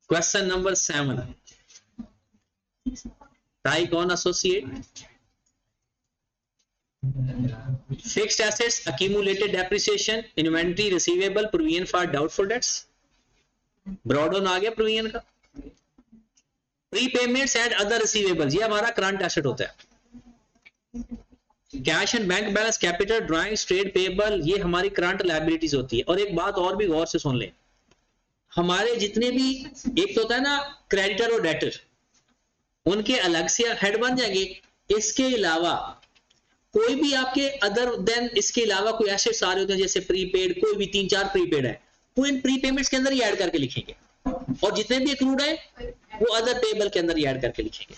Question number 7, type on associate. Fixed assets, accumulated depreciation, inventory, receivable, provision for doubtful debts। Broad on आ गया provision का। प्रीपेमेंट्स and other receivables, ये हमारा current asset होता है। Cash and bank balance, capital, drawings, trade payable, ये हमारी current liabilities होती है। और एक बात और भी गौर से सुन लें, हमारे जितने भी, एक तो होता है ना क्रेडिटर और डेटर, उनके अलग से हेड बन जाएंगे। इसके अलावा कोई भी आपके अदर देन, इसके अलावा कोई एसेट्स आ रहे होते हैं जैसे प्रीपेड, कोई भी 3-4 प्रीपेड है, वो इन प्रीपेमेंट्स के अंदर ही ऐड करके लिखेंगे। और जितने भी एक्रूड है वो अदर पेबल के अंदर ही ऐड करके लिखेंगे।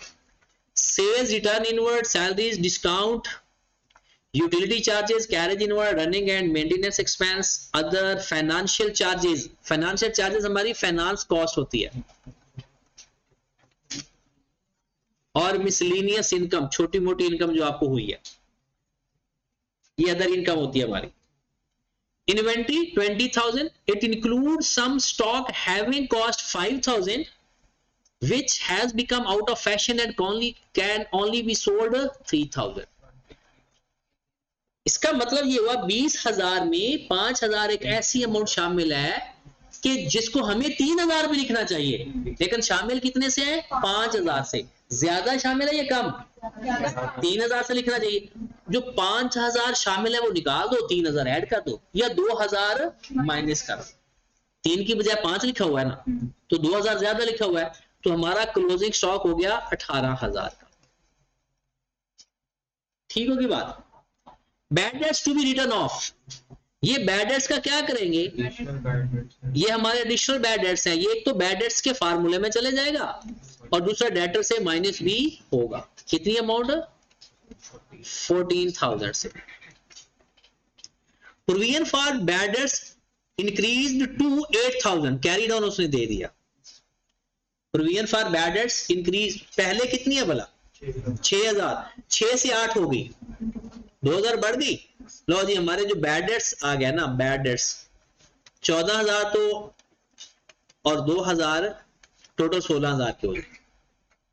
Sales return inward, salaries, discount, utility charges, carriage inward, running and maintenance expense, other financial charges. Financial charges हमारी फाइनेंस कॉस्ट होती है। और मिसलेनियस इनकम, छोटी मोटी इनकम जो आपको हुई है, ये अदर इनकम होती है हमारी। Inventory 20,000, it includes some stock having cost 5,000 which has become out of fashion and can only be sold 3,000। इसका मतलब ये हुआ 20,000 में 5,000 एक ऐसी अमाउंट शामिल है कि जिसको हमें 3,000 पे लिखना चाहिए, लेकिन शामिल कितने से है? 5,000 से। ज्यादा शामिल है या कम? 3,000 से लिखना चाहिए। जो 5,000 शामिल है वो निकाल दो, 3,000 ऐड कर दो, या 2,000 माइनस कर दो। 3 की बजाय 5 लिखा हुआ है ना, तो 2,000 ज्यादा लिखा हुआ है, तो हमारा क्लोजिंग स्टॉक हो गया 18,000 का। ठीक होगी बात? Bad debts to be written off, ये बैड डेट्स का क्या करेंगे? ये हमारे एडिशनल बैड डेट्स हैं। ये एक तो बैड डेट्स के फार्मूले में चले जाएगा और दूसरा डेटर से माइनस भी होगा। कितनी अमाउंट? 14,000 से। Provision for bad debts increased to 8,000, carry down उसने दे दिया। Provision for bad debts increase, पहले कितनी है भला? 6,000, 6 से 8 हो गई, 2,000 बढ़ गई। लो जी, हमारे जो बैड डेट्स आ गया ना, बैड डेट्स 14,000 तो, और 2,000, टोटल 16,000 के हो गए।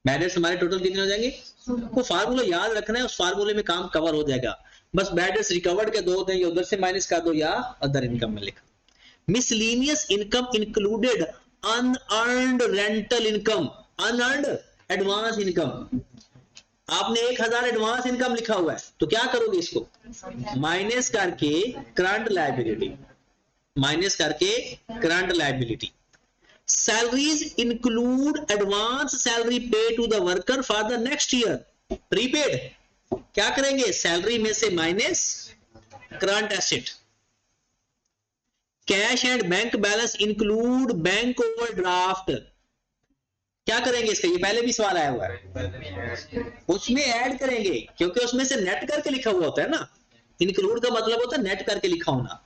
बैड डेट्स हमारे टोटल कितने हो जाएंगे? वो फार्मूला याद रखना है, उस फार्मूले में काम कवर हो जाएगा। बस बैड डेट्स रिकवर्ड के दो दें, उधर से माइनस कर दो या अदर इनकम में लिखो। Miscellaneous income included unearned rental income, unearned advance income. आपने 1,000 एडवांस इनकम लिखा हुआ है, तो क्या करोगे? इसको माइनस करके करंट लायबिलिटी, माइनस करके current liability. Salaries include advance salary pay to the worker for the next year, prepaid. क्या करेंगे? सैलरी में से minus current asset. Cash and bank balance include bank overdraft, क्या करेंगे इसका? ये पहले भी सवाल आया हुआ है, उसमें ऐड करेंगे, क्योंकि उसमें से नेट करके लिखा हुआ होता है ना। इंक्लूड का मतलब होता है नेट करके लिखा होना,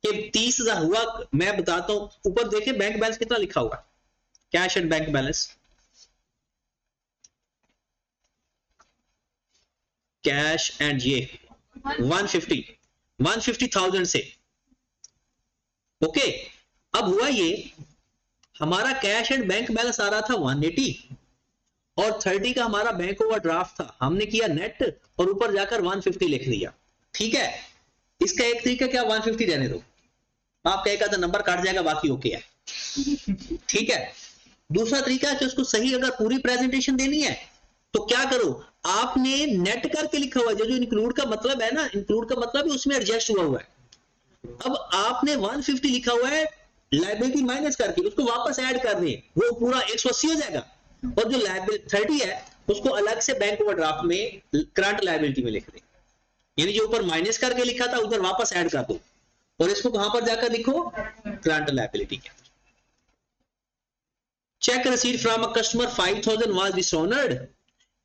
कि 30,000 हुआ। मैं बताता हूं, ऊपर देखिए बैंक बैलेंस कितना लिखा हुआ है, cash and bank balance, cash and ये 150,000 से। ओके, अब हुआ ये, हमारा कैश एंड बैंक बैलेंस आ रहा था 180 और 30 का हमारा बैंक ओवरड्राफ्ट था। हमने किया नेट और ऊपर जाकर 150 लिख दिया। ठीक है, इसका एक तरीका क्या, 150 रहने दो, आप कहेगा तो नंबर काट जाएगा, बाकी ओके है। ठीक है, दूसरा तरीका है कि उसको सही अगर पूरी प्रेजेंटेशन देनी है तो क्या करो, आपने नेट करके लिखा हुआ है, जो इंक्लूड का मतलब है ना, इंक्लूड का मतलब है उसमें एडजस्ट हुआ हुआ है। अब आपने 150 लिखा हुआ है लायबिलिटी माइनस करके, उसको वापस ऐड कर दें, वो पूरा 180 हो जाएगा। और जो लायबिलिटी 30 है उसको अलग से बैंक ओवरड्राफ्ट में करंट लायबिलिटी में लिख दें, यानी जो ऊपर माइनस करके लिखा था उधर वापस ऐड कर दो, और इसको कहां पर जाकर लिखो? करंट लायबिलिटी के। Check received from a customer 5,000 was dishonoured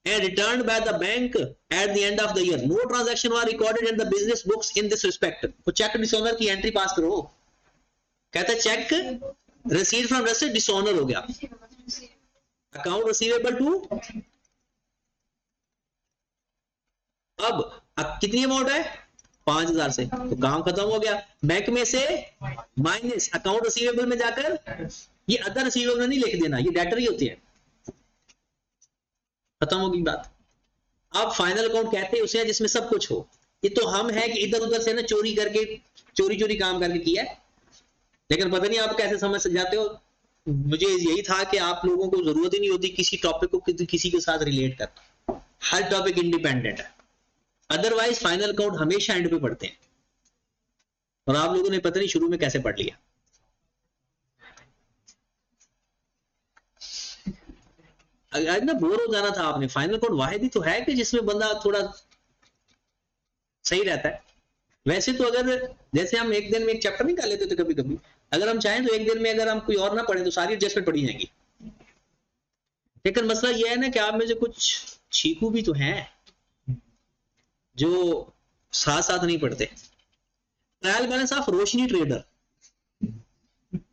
and returned by the bank at the end of the year. No transaction was recorded in the business books in this respect. तो check dishonour की entry पास करो। कहता है check received from रसीद dishonour हो गया, account receivable to. अब कितनी अमाउंट है? 5,000 से, तो काम खत्म हो गया। बैंक में से माइनस, अकाउंट रिसीवेबल में जाकर ये अदर रिसीवेबल नहीं लिख देना, ये डेटर ही होते हैं। खत्म होगी बात। अब फाइनल अकाउंट कहते हैं उसे जिसमें सब कुछ हो। ये तो हम है कि इधर उधर से ना चोरी करके, चोरी चोरी काम करके किया है, लेकिन पता नहीं आप कैसे समझ जाते हो। मुझे यही था कि आप लोगों को जरूरत ही नहीं होती किसी टॉपिक को किसी के साथ रिलेट करना, हर टॉपिक इंडिपेंडेंट है। अदरवाइज फाइनल अकाउंट हमेशा एंड पे पढ़ते हैं, और आप लोगों ने पता नहीं शुरू में कैसे पढ़ लिया। आज ना बोर हो जाना था आपने। फाइनल अकाउंट वाहिद ही तो है कि जिसमें बंदा थोड़ा सही रहता है। वैसे तो अगर जैसे हम एक दिन में एक चैप्टर निकाल लेते थे कभी कभी, अगर हम चाहें तो एक दिन में अगर हम कोई और ना पढ़े तो सारी एडजस्टमेंट पढ़ी जाएंगी। लेकिन मसला यह है ना कि आप में से कुछ चीकू भी तो हैं जो साथ साथ नहीं पढ़ते। Trial balance of Roshni trader,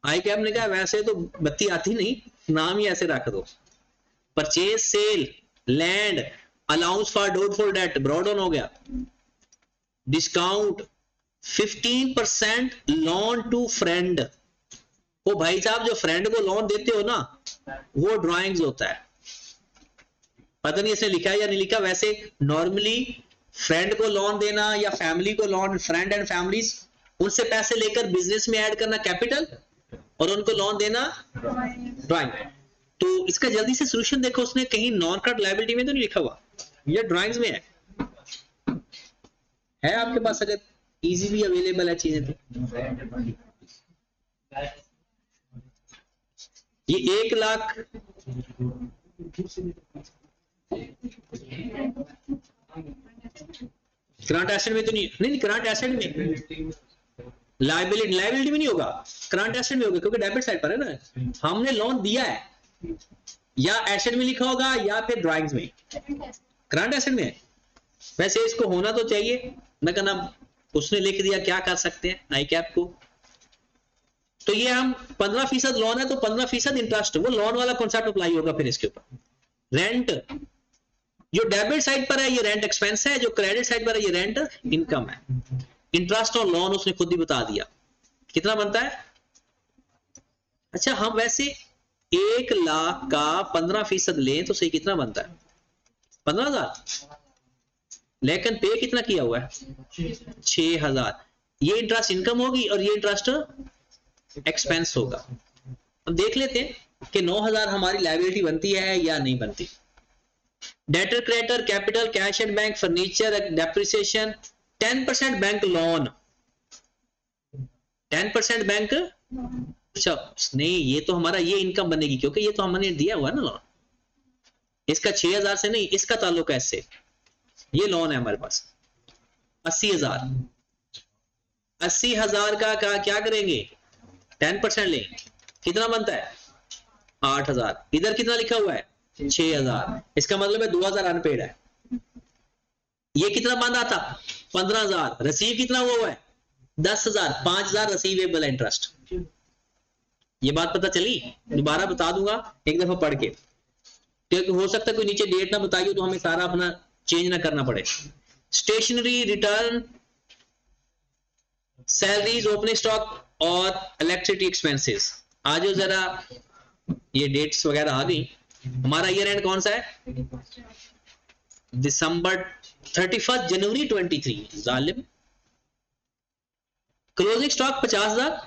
I cap ने कहा वैसे तो बत्ती आती नहीं, नाम ही ऐसे रख दो। Purchase sale land allowance for doubtful debt broad on हो गया। Discount 15% loan to friend. वो भाई साहब जो फ्रेंड को लोन देते हो ना, वो ड्राइंग्स होता है। पता नहीं इसने लिखा है या नहीं लिखा। वैसे नॉर्मली फ्रेंड को लोन देना या फैमिली को लोन, फ्रेंड एंड फैमिलीज, उनसे पैसे लेकर बिजनेस में ऐड करना कैपिटल, और उनको लोन देना ड्राइंग। तो इसका जल्दी से सोल्यूशन देखो, उसने कहीं नॉन करंट लायबिलिटी में तो नहीं लिखा हुआ, ये ड्राइंग्स में है आपके पास अगर इजी भी अवेलेबल है चीजें तो। ये 1 लाख करंट एसेट में तो नहीं करंट एसेट में लायबिलिटी में नहीं होगा, करंट एसेट में होगा क्योंकि डेबिट साइड पर है ना। हमने लोन दिया है, या एसेट में लिखा होगा या फिर ड्राइंग्स में। करंट एसेट में वैसे इसको होना तो चाहिए, मैं कहना उसने लिख दिया, क्या कर सकते हैं आई कैप को। तो ये हम 15% लोन है तो 15% इंटरेस्ट, वो लोन वाला कॉन्सेप्ट अप्लाई होगा फिर इसके ऊपर। रेंट जो डेबिट साइड पर है ये रेंट एक्सपेंस है, जो क्रेडिट साइड पर है ये रेंट इनकम है। इंटरेस्ट और लोन उसने खुद ही बता दिया कितना बनता है। अच्छा हम वैसे 1 लाख का 15% लें तो सही कितना बनता है? 15,000। लेकिन पे कितना किया हुआ है? 6,000। ये इंटरेस्ट इनकम होगी और ये इंटरेस्ट एक्सपेंस होगा। हम देख लेते हैं कि 9,000 हमारी लायबिलिटी बनती है या नहीं बनती। Debtor creditor capital cash and bank furniture depreciation 10% bank loan 10% bank. अच्छा नहीं ये तो हमारा ये इनकम बनेगी क्योंकि ये तो हमने दिया हुआ ना लोन। इसका 6,000 से नहीं, इसका ताल्लुक है इससे। ये लोन है हमारे पास 80,000। 80,000 का क्या करेंगे? 10% लें, कितना बनता है? 8,000। इधर कितना लिखा हुआ है? 6,000। इसका मतलब है 2,000 अनपेड है। ये कितना बांधा था? 15,000। रिसीव कितना हुआ है? 10,000। 5,000 रिसीवेबल इंटरेस्ट। ये बात पता चली? दोबारा बता दूंगा एक दफा पढ़ के, क्योंकि हो सकता है कोई नीचे डेट ना बताइए तो हमें सारा अपना चेंज ना करना पड़े। Stationery return, salaries, opening stock और इलेक्ट्रिसिटी एक्सपेंसेस। आज जरा ये डेट्स वगैरह आ गई। हमारा ईयर एंड कौन सा है? दिसंबर 31 जनवरी 23। जालिम। Closing stock 50,000,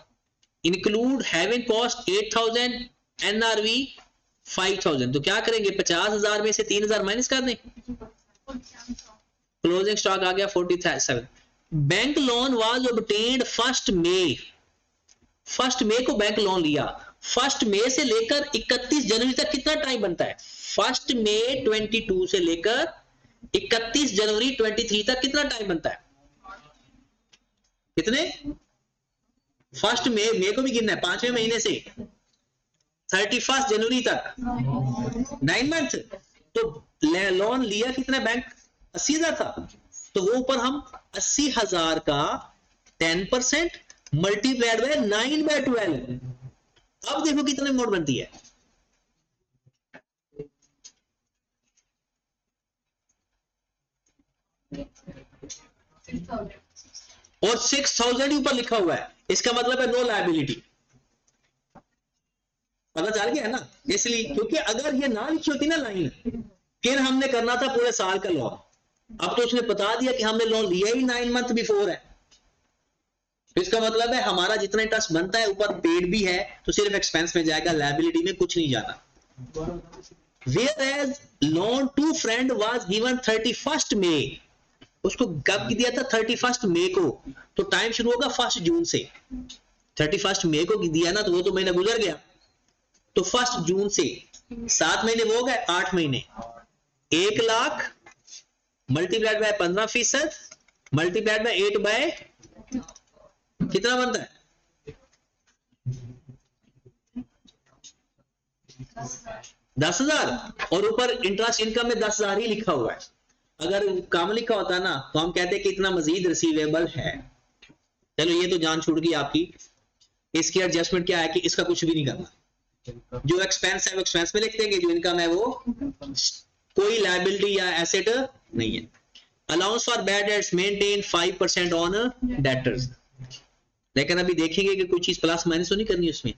include having cost 8,000, NRV 5,000। तो क्या करेंगे? 50,000 में से 3,000 माइनस कर दें। क्लोजिंग स्टॉक आ गया 47। बैंक लोन वाज ऑब्टेन्ड 1 मई। 1 मई को बैंक लोन लिया। 1 मई से लेकर 31 जनवरी तक कितना टाइम बनता है? 1 मई 22 से लेकर 31 जनवरी 23 तक कितना टाइम बनता है? कितने? 1 मई को भी गिनना है, 5वें महीने से 31 जनवरी तक 9 मंथ। तो लोन लिया कितना बैंक? 80,000 था। तो वो ऊपर हम 80,000 का 10% मल्टीप्लाइड बाय 9/12। अब देखो कितने अमाउंट बनती है। और 6,000 ऊपर लिखा हुआ है, इसका मतलब है नो लायबिलिटी। पता चल गया ना, इसलिए क्योंकि अगर ये ना लिखी होती ना लाइन, फिर हमने करना था पूरे साल का लोन। अब तो उसने बता दिया कि हमने लोन लिया ही 9 मंथ बिफोर है, तो इसका मतलब है हमारा जितना इंटरेस्ट बनता है ऊपर पेड भी है, तो सिर्फ एक्सपेंस में जाएगा, लायबिलिटी में कुछ नहीं जाना। Whereas loan to friend was given 31st May, उसको कब दिया था? 31st मई को, तो टाइम शुरू होगा 1 जून से। 31 मई को दिया ना, तो वो तो महीना गुजर गया, तो 1 जून से 7 महीने वो हो गए, 8 महीने, 1 lakh multiplied by 15% multiplied by 8 by कितना बनता है? 10,000, और ऊपर इंटरेस्ट इनकम में 10,000 ही लिखा हुआ है। अगर कम लिखा होता ना तो हम कहते कि इतना मजीद रिसीवेबल है। चलो ये तो जान छूट गई आपकी। इसकी एडजस्टमेंट क्या है कि इसका कुछ भी नहीं करना, जो एक्सपेंस है वो एक्सपेंस में लिख देंगे, जो इनकम है वो कोई लायबिलिटी या एसेट नहीं है। Allowance for bad dates maintain 5% on debtors, लेकिन अभी देखेंगे कि कोई चीज प्लस माइनस तो नहीं करनी उसमें।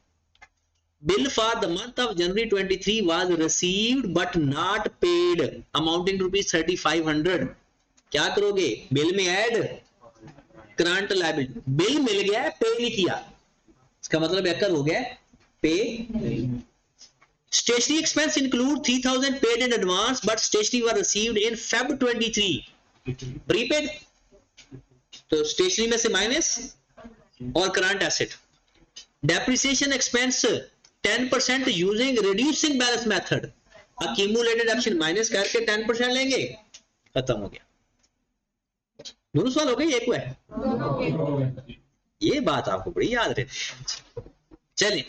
Bill for the month of January 23 was received but not paid amounting to ₹3500। क्या करोगे? बिल में ऐड करंट लायबिलिटी, बिल मिल गया, पे नहीं किया, इसका मतलब एक हो गया पे। Stationery expense include 3000 paid in advance but stationery were received in Feb 23 prepaid, तो स्टेशनरी में से माइनस और current asset. Depreciation expense 10% using reducing balance method, accumulated action minus करके 10% लेंगे, खत्म हो गया। दोनों सवाल हो गए, एक हुआ है, ये बात आपको बड़ी याद रहती है। चलिए